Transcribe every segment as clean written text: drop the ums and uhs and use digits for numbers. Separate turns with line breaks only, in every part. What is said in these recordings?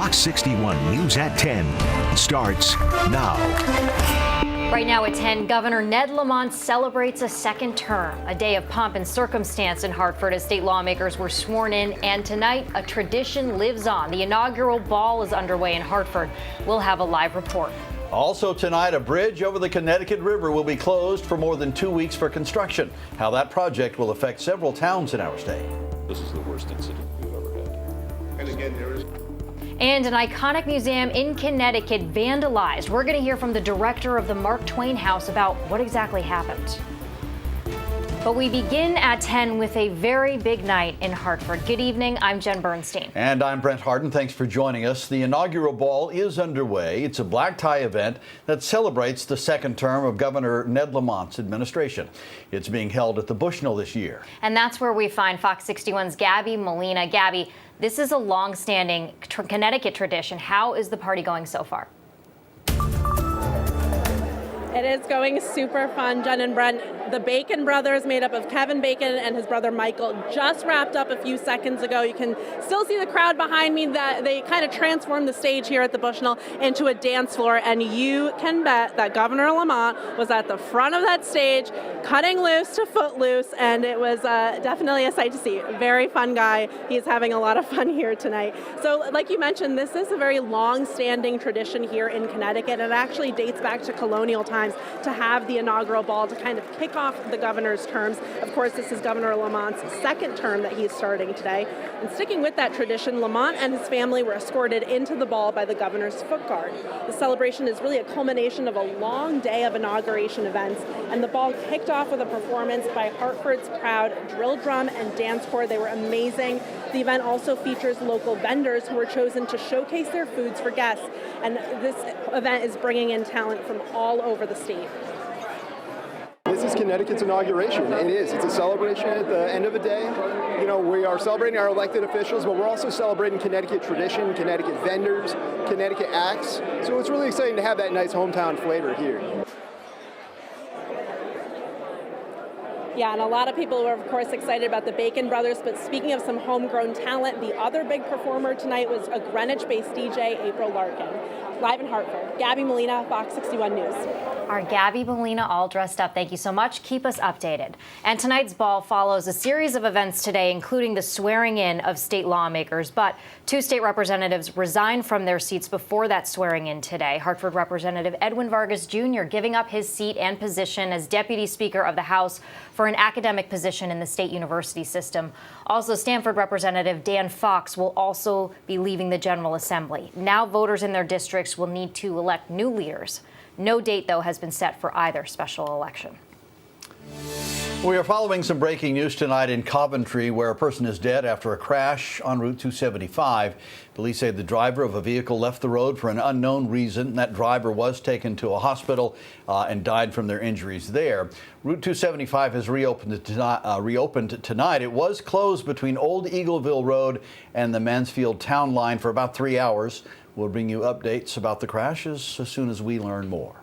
Fox 61 News at 10 starts now.
Right now at 10, Governor Ned Lamont celebrates a second term, a day of pomp and circumstance in Hartford as state lawmakers were sworn in. And tonight, a tradition lives on. The inaugural ball is underway in Hartford. We'll have a live report.
Also tonight, a bridge over the Connecticut River will be closed for more than 2 weeks for construction. How that project will affect several towns in our state.
This is the worst incident we've ever had.
And again, there is.
And an iconic museum in Connecticut vandalized. We're going to hear from the director of the Mark Twain House about what exactly happened. But we begin at 10 with a very big night in Hartford. Good evening. I'm Jen Bernstein.
And I'm Brent Harden. Thanks for joining us. The inaugural ball is underway. It's a black tie event that celebrates the second term of Governor Ned Lamont's administration. It's being held at the Bushnell this year.
And that's where we find Fox 61's Gabby Molina. Gabby, this is a long-standing Connecticut tradition. How is the party going so far?
It is going super fun, Jen and Brent. The Bacon brothers, made up of Kevin Bacon and his brother Michael, just wrapped up a few seconds ago. You can still see the crowd behind me. That they kind of transformed the stage here at the Bushnell into a dance floor, and you can bet that Governor Lamont was at the front of that stage, cutting loose to Footloose, and it was definitely a sight to see. Very fun guy. He's having a lot of fun here tonight. So, like you mentioned, this is a very long-standing tradition here in Connecticut. It actually dates back to colonial times to have the inaugural ball to kind of kick off the governor's terms. Of course, this is Governor Lamont's second term that he's starting today. And sticking with that tradition, Lamont and his family were escorted into the ball by the governor's foot guard. The celebration is really a culmination of a long day of inauguration events, and the ball kicked off with a performance by Hartford's proud drill drum and dance corps. They were amazing. The event also features local vendors who were chosen to showcase their foods for guests, and this event is bringing in talent from all over the state.
This is Connecticut's inauguration. It is. It's a celebration at the end of a day. You know, we are celebrating our elected officials, but we're also celebrating Connecticut tradition, Connecticut vendors, Connecticut acts. So it's really exciting to have that nice hometown flavor here.
Yeah, and a lot of people were, of course, excited about the Bacon brothers, but speaking of some homegrown talent, the other big performer tonight was a Greenwich-based DJ, April Larkin. Live in Hartford, Gabby Molina, Fox 61 News.
Our Gabby Molina all dressed up. Thank you so much. Keep us updated. And tonight's ball follows a series of events today, including the swearing in of state lawmakers. But two state representatives resigned from their seats before that swearing in today. Hartford Representative Edwin Vargas Jr. giving up his seat and position as Deputy Speaker of the House for an academic position in the state university system. Also, Stamford Representative Dan Fox will also be leaving the General Assembly. Now voters in their districts will need to elect new leaders. No date, though, has been set for either special election.
We are following some breaking news tonight in Coventry, where a person is dead after a crash on Route 275. Police say the driver of a vehicle left the road for an unknown reason. That driver was taken to a hospital and died from their injuries there. Route 275 has reopened tonight. It was closed between Old Eagleville Road and the Mansfield Town Line for about 3 hours. We'll bring you updates about the crashes as soon as we learn more.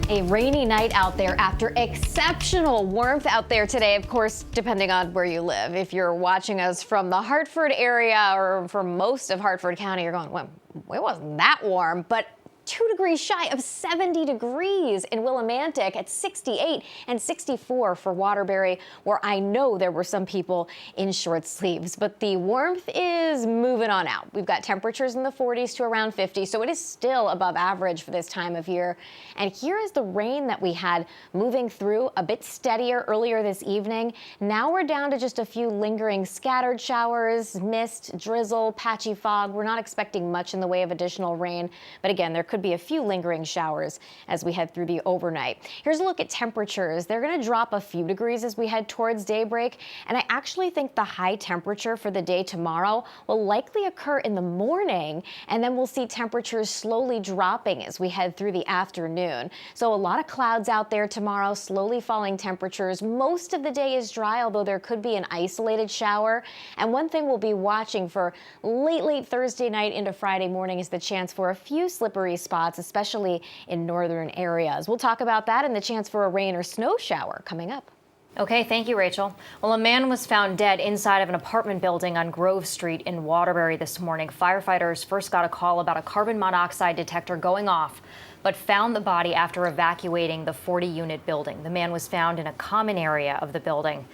A rainy night out there after exceptional warmth out there today, of course, depending on where you live. If you're watching us from the Hartford area or from most of Hartford County, you're going, well, it wasn't that warm, but 2 degrees shy of 70 degrees in Willimantic at 68 and 64 for Waterbury, where I know there were some people in short sleeves. But the warmth is moving on out. We've got temperatures in the 40s to around 50, so it is still above average for this time of year. And here is the rain that we had moving through, a bit steadier earlier this evening. Now we're down to just a few lingering scattered showers, mist, drizzle, patchy fog. We're not expecting much in the way of additional rain, but again, there could be a few lingering showers as we head through the overnight. Here's a look at temperatures. They're going to drop a few degrees as we head towards daybreak, and I actually think the high temperature for the day tomorrow will likely occur in the morning, and then we'll see temperatures slowly dropping as we head through the afternoon. So a lot of clouds out there tomorrow, slowly falling temperatures. Most of the day is dry, although there could be an isolated shower. And one thing we'll be watching for late Thursday night into Friday morning is the chance for a few slippery spots, especially in northern areas. We'll talk about that and the chance for a rain or snow shower coming up.
Okay, thank you, Rachel. Well, a man was found dead inside of an apartment building on Grove Street in Waterbury this morning. Firefighters first got a call about a carbon monoxide detector going off, but found the body after evacuating the 40-unit building. The man was found in a common area of the building.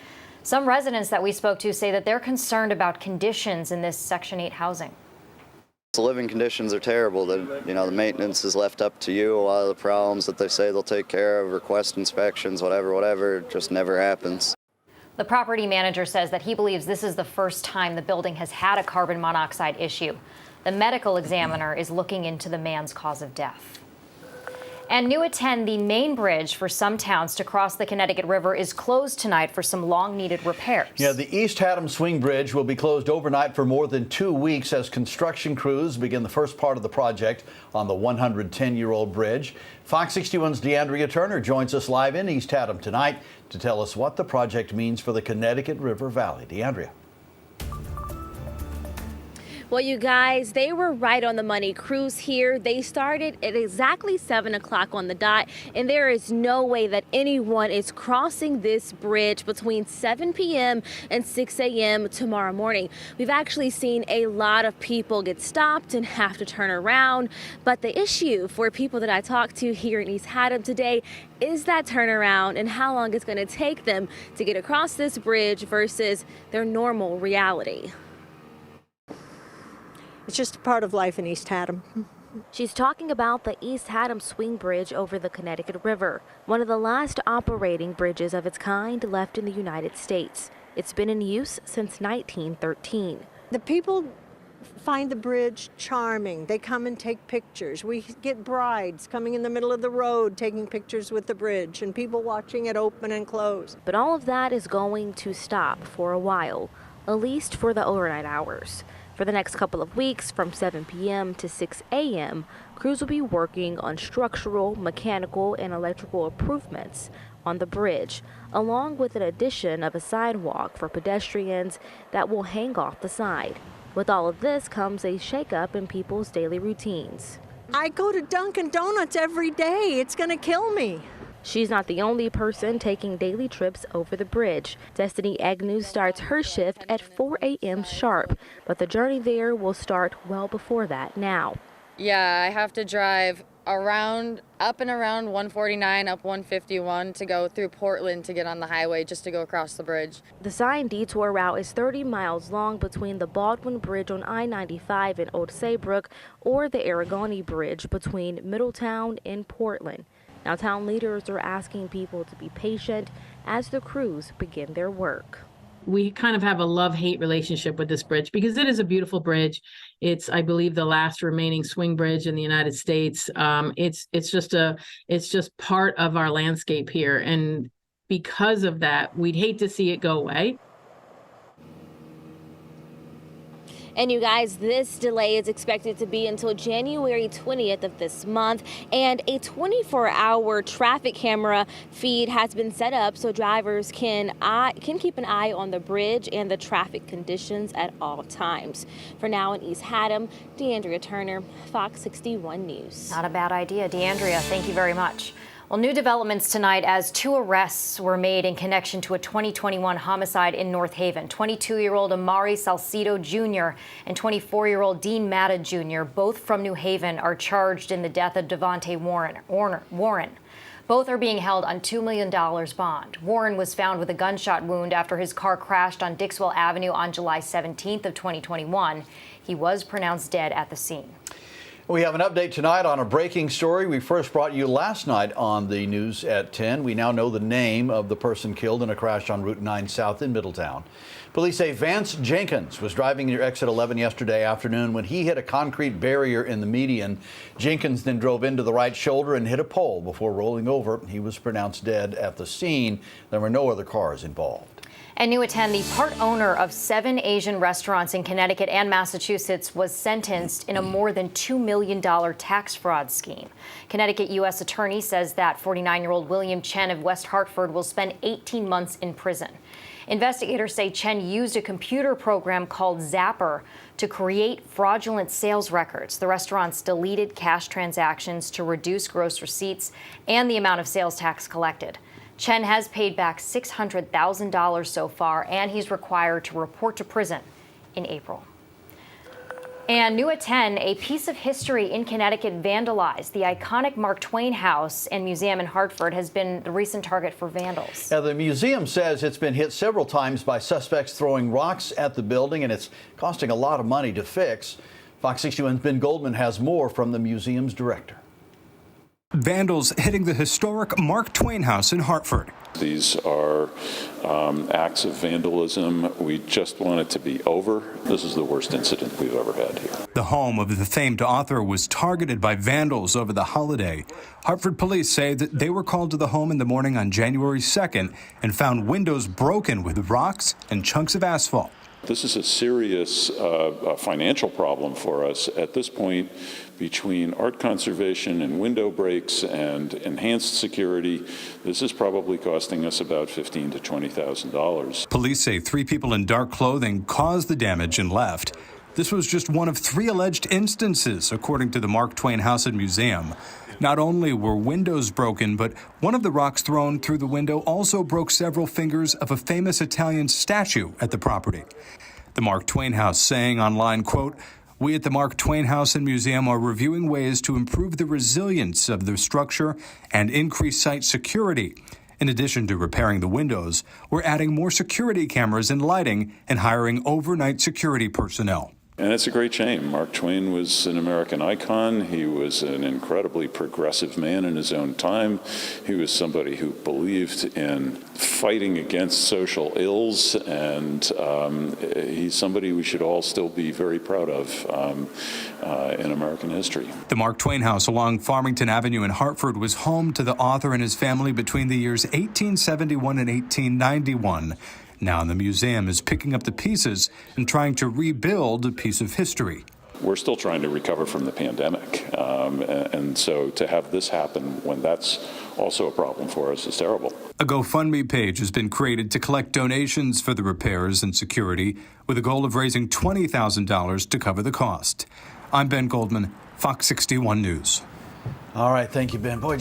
Some residents that we spoke to say that they're concerned about conditions in this Section 8 housing.
The living conditions are terrible. The maintenance is left up to you. A lot of the problems that they say they'll take care of, request inspections, whatever, just never happens.
The property manager says that he believes this is the first time the building has had a carbon monoxide issue. The medical examiner is looking into the man's cause of death. And new at 10, the main bridge for some towns to cross the Connecticut River is closed tonight for some long-needed repairs.
Yeah, the East Haddam Swing Bridge will be closed overnight for more than 2 weeks as construction crews begin the first part of the project on the 110-year-old bridge. Fox 61's DeAndrea Turner joins us live in East Haddam tonight to tell us what the project means for the Connecticut River Valley. DeAndrea.
Well, you guys, they were right on the money. Crews here, they started at exactly 7 o'clock on the dot, and there is no way that anyone is crossing this bridge between 7 p.m. and 6 a.m. tomorrow morning. We've actually seen a lot of people get stopped and have to turn around, but the issue for people that I talked to here in East Haddam today is that turnaround and how long it's going to take them to get across this bridge versus their normal reality.
It's just a part of life in East Haddam.
She's talking about the East Haddam Swing Bridge over the Connecticut River, one of the last operating bridges of its kind left in the United States. It's been in use since 1913.
The people find the bridge charming. They come and take pictures. We get brides coming in the middle of the road taking pictures with the bridge and people watching it open and close.
But all of that is going to stop for a while, at least for the overnight hours. For the next couple of weeks, from 7 p.m. to 6 a.m., crews will be working on structural, mechanical, and electrical improvements on the bridge, along with an addition of a sidewalk for pedestrians that will hang off the side. With all of this comes a shakeup in people's daily routines.
I go to Dunkin' Donuts every day. It's going to kill me.
She's not the only person taking daily trips over the bridge. Destiny Agnew starts her shift at 4 a.m. sharp, but the journey there will start well before that now.
Yeah, I have to drive up and around 149, up 151 to go through Portland to get on the highway just to go across the bridge.
The signed detour route is 30 miles long between the Baldwin Bridge on I-95 in Old Saybrook or the Aragoni Bridge between Middletown and Portland. Now, town leaders are asking people to be patient as the crews begin their work.
We kind of have a love-hate relationship with this bridge because it is a beautiful bridge. It's, I believe, the last remaining swing bridge in the United States. It's just part of our landscape here, and because of that, we'd hate to see it go away.
And you guys, this delay is expected to be until January 20th of this month, and a 24-hour traffic camera feed has been set up so drivers can keep an eye on the bridge and the traffic conditions at all times. For now in East Haddam, DeAndrea Turner, Fox 61 News.
Not a bad idea, DeAndrea. Thank you very much. Well, new developments tonight as 2 arrests were made in connection to a 2021 homicide in North Haven. 22-year-old Amari Salcido Jr. and 24-year-old Dean Matta Jr., both from New Haven, are charged in the death of Devontae Warren. Both are being held on $2 million bond. Warren was found with a gunshot wound after his car crashed on Dixwell Avenue on July 17th of 2021. He was pronounced dead at the scene.
We have an update tonight on a breaking story we first brought you last night on the news at 10. We now know the name of the person killed in a crash on Route 9 South in Middletown. Police say Vance Jenkins was driving near exit 11 yesterday afternoon when he hit a concrete barrier in the median. Jenkins then drove into the right shoulder and hit a pole before rolling over. He was pronounced dead at the scene. There were no other cars involved.
And new at 10, the part owner of 7 Asian restaurants in Connecticut and Massachusetts was sentenced in a more than $2 million tax fraud scheme. Connecticut U.S. Attorney says that 49-year-old William Chen of West Hartford will spend 18 months in prison. Investigators say Chen used a computer program called Zapper to create fraudulent sales records. The restaurants deleted cash transactions to reduce gross receipts and the amount of sales tax collected. Chen has paid back $600,000 so far, and he's required to report to prison in April. And new at 10, a piece of history in Connecticut vandalized. The iconic Mark Twain House and Museum in Hartford has been the recent target for vandals.
Now, the museum says it's been hit several times by suspects throwing rocks at the building, and it's costing a lot of money to fix. Fox 61's Ben Goldman has more from the museum's director.
Vandals hitting the historic Mark Twain House in Hartford.
These are acts of vandalism. We just want it to be over. This is the worst incident we've ever had here.
The home of the famed author was targeted by vandals over the holiday. Hartford police say that they were called to the home in the morning on January 2nd and found windows broken with rocks and chunks of asphalt.
This is a serious financial problem for us at this point. Between art conservation and window breaks and enhanced security, this is probably costing us about $15,000 to $20,000.
Police say 3 people in dark clothing caused the damage and left. This was just one of 3 alleged instances, according to the Mark Twain House and Museum. Not only were windows broken, but one of the rocks thrown through the window also broke several fingers of a famous Italian statue at the property. The Mark Twain House saying online, quote, "We at the Mark Twain House and Museum are reviewing ways to improve the resilience of the structure and increase site security. In addition to repairing the windows, we're adding more security cameras and lighting and hiring overnight security personnel."
And it's a great shame. Mark Twain was an American icon. He was an incredibly progressive man in his own time. He was somebody who believed in fighting against social ills, and he's somebody we should all still be very proud of in American history.
The Mark Twain House along Farmington Avenue in Hartford was home to the author and his family between the years 1871 and 1891. Now the museum is picking up the pieces and trying to rebuild a piece of history.
We're still trying to recover from the pandemic, and so to have this happen when that's also a problem for us is terrible.
A GoFundMe page has been created to collect donations for the repairs and security, with a goal of raising $20,000 to cover the cost. I'm Ben Goldman, Fox 61 News.
All right, thank you, Ben. Boy,